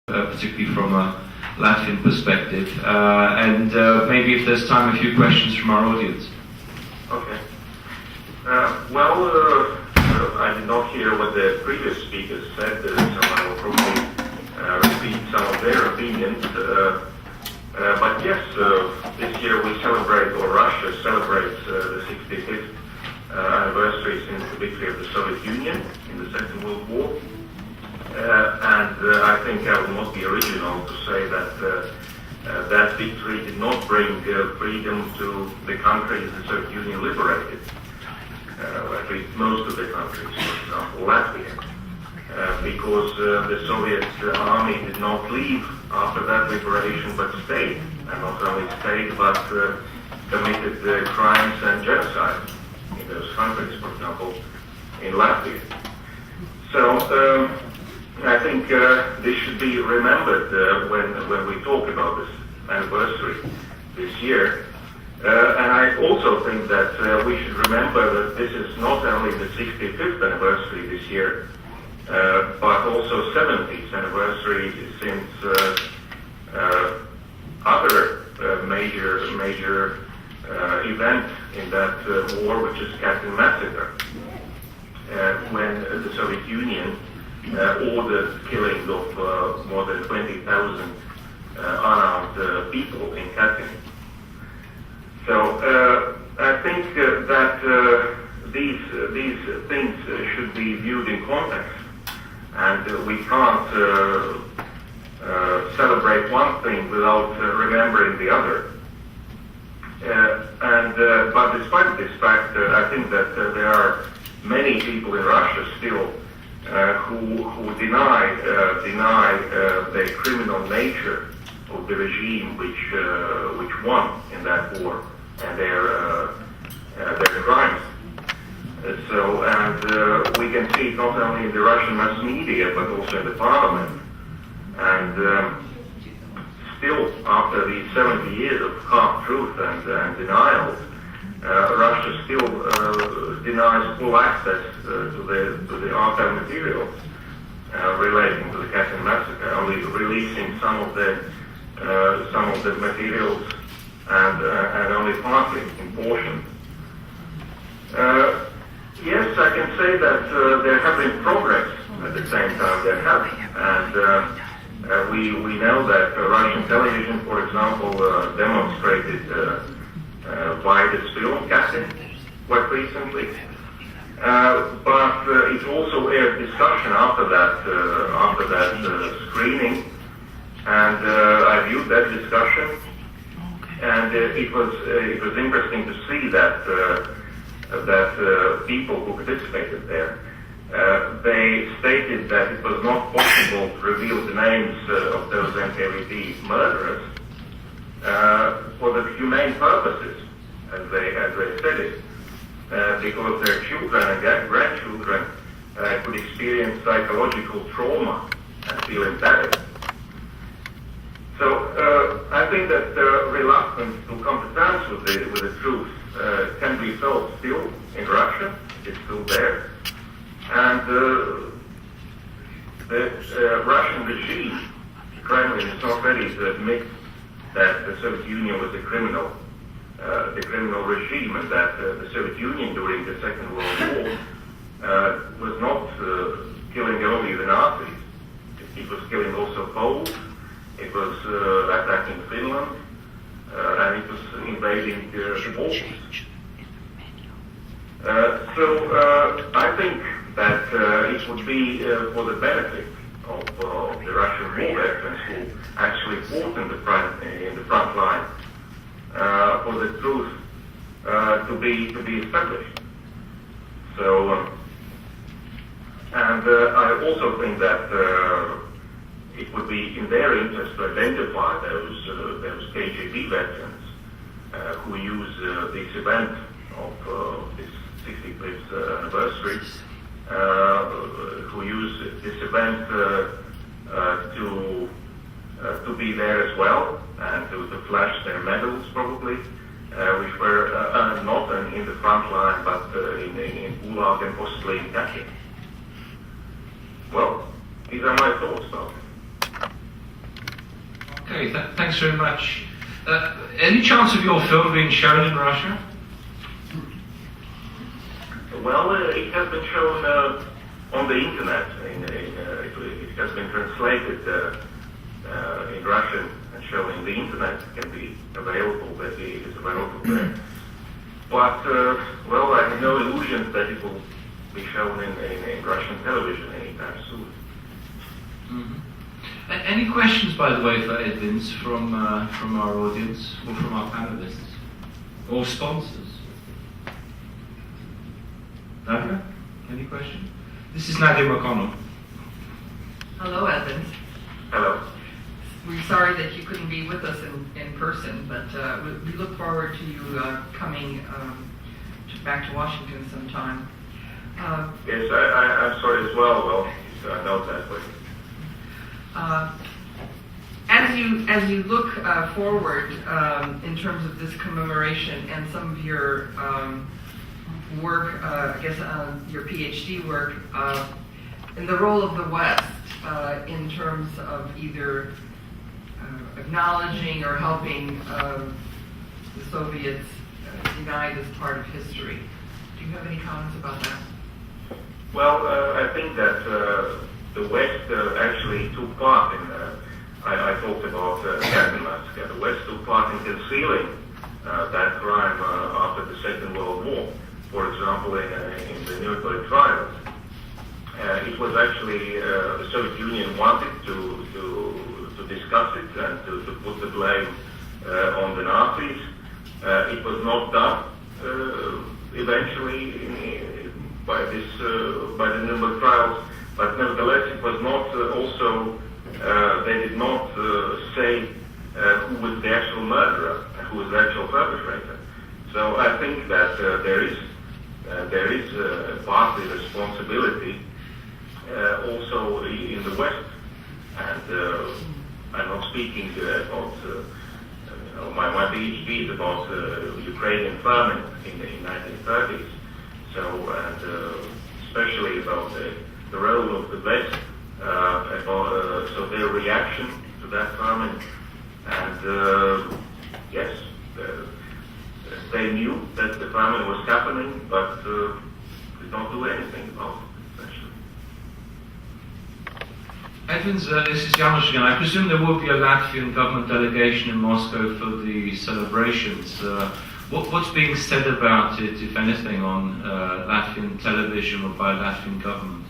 particularly from a Latvian perspective. And maybe if there's time, a few questions from our audience. Okay. I did not hear what the previous speakers said, so I will probably repeat some of their opinions. But yes, this year we celebrate, or Russia celebrates, the 65th anniversary since the victory of the Soviet Union in the Second World War. I think I will not be original to say that that victory did not bring freedom to the countries the Soviet Union liberated. At least most of the countries, for example Latvia, because the Soviet army did not leave after that liberation but stayed, and not only stayed but committed crimes and genocide in those countries, for example in Latvia. So I think this should be remembered when we talk about this anniversary this year. And I also think that we should remember that this is not only the 65th anniversary this year, but also 70th anniversary since other major event in that war, which is Katyn Massacre, when the Soviet Union ordered killing of more than 20,000 unarmed people in Katyn. So I think that these things should be viewed in context, and we can't celebrate one thing without remembering the other. But despite this fact, I think that there are many people in Russia still who deny the criminal nature of the regime which won in that war and their crimes. We can see it not only in the Russian mass media but also in the parliament. And still, after these 70 years of half-truth and denials, Russia still denies full access to the archive materials relating to the Katyn massacre, only releasing some of the materials and only partly in portions. Yes, I can say that there have been progress at the same time there have, and we know that Russian television, for example, demonstrated widest film Katyn quite recently, but it also aired discussion after that screening, and I viewed that discussion, and it was interesting to see that people who participated there, they stated that it was not possible to reveal the names of those NKVD murderers for the humane purposes, as they said it, because their children and grandchildren could experience psychological trauma and feel embarrassed. So I think that the reluctance to come to terms with the truth can be felt still in Russia. It's still there. And the Russian regime, the Kremlin, is not ready to admit that the Soviet Union was the criminal regime, and that the Soviet Union during the Second World War was not killing only the Nazis. It was killing also Poles. It was attacking Finland, and it was invading the Balkans. So I think that it would be for the benefit of the Russian war veterans who actually fought in the front line for the truth to be established. So, and I also think that it would be in their interest to identify those KGB veterans who use this event of this 65th anniversary, who use this event to be there as well, and to flash their medals probably, which were not in the front line but in Gulag and possibly in Katyn. Well, these are my thoughts about it. Okay, thanks very much. Any chance of your film being shown in Russia? Well, it has been shown on the internet. It has been translated in Russian and shown in the internet. It can be available. That it is available there. But well, I have no illusions that it will be shown in Russian television anytime soon. Mm-hmm. Any questions, by the way, for Edvins from our audience or from our panelists or sponsors? Nadia, any question? This is Nadia McConnell. Hello, Edvins. Hello. We're sorry that you couldn't be with us in person, but we look forward to you coming back to Washington sometime. Yes, I'm sorry as well. Well, I know that way. As you look forward in terms of this commemoration and some of your work, I guess your PhD work, in the role of the West in terms of either acknowledging or helping the Soviets unite as part of history. Do you have any comments about that? Well, I think that the West actually took part in, I talked about Katynmaska. The West took part in concealing that crime after the Second World War. For example, in the Nuremberg trials. It was actually the Soviet Union wanted to discuss it and to put the blame on the Nazis. It was not done eventually by the Nuremberg trials, but nevertheless it was not also, they did not say who was the actual murderer and who was the actual perpetrator. So I think that there is partly responsibility also in the West, and I'm not speaking about my PhD is about Ukrainian famine in the 1930s. So, and especially about the role of the West, so their reaction to that famine, and yes, they knew that the famine was happening, but did not do anything about it, essentially. Edvins, this is Janusz again. I presume there will be a Latvian government delegation in Moscow for the celebrations. What's being said about it, if anything, on Latvian television or by Latvian government?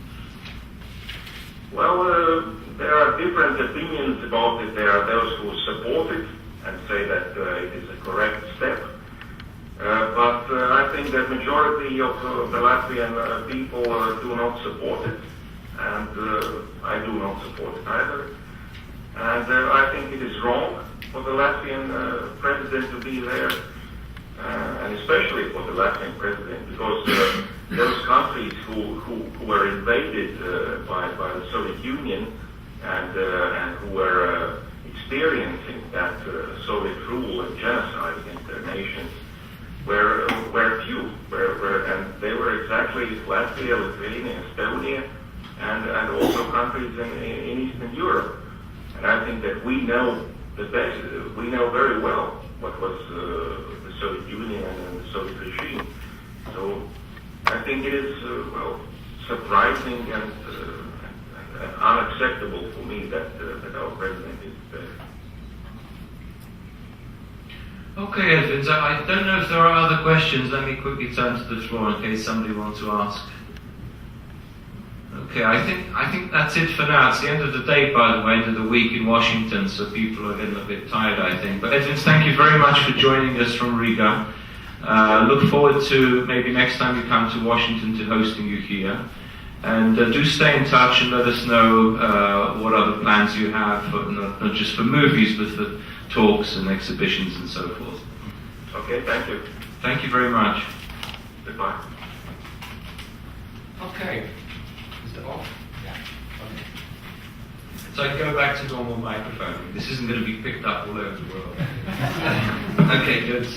Well, there are different opinions about it. There are those who support it and say that it is a correct step. But I think the majority of the Latvian people do not support it, and I do not support it either. And I think it is wrong for the Latvian president to be there. And especially for the Latvian president, because those countries who were invaded by the Soviet Union and who were experiencing that Soviet rule and genocide against their nations were few, and they were exactly Latvia, Lithuania, Estonia, and also countries in Eastern Europe. And I think that we know the best, we know very well what was the Soviet Union and the Soviet regime. So I think it is surprising and unacceptable for me that our president is there. Okay, Edvins, I don't know if there are other questions. Let me quickly turn to the floor in case somebody wants to ask. Okay, I think that's it for now. It's the end of the day, by the way, end of the week in Washington, so people are getting a bit tired, I think. But Edvins, thank you very much for joining us from Riga. Look forward to maybe next time you come to Washington to hosting you here. And do stay in touch and let us know what other plans you have, for, not just for movies, but for talks and exhibitions and so forth. Okay, thank you. Thank you very much. Goodbye. Okay. Is it off? Yeah. Okay. So I can go back to normal microphone. This isn't going to be picked up all over the world. Okay, good.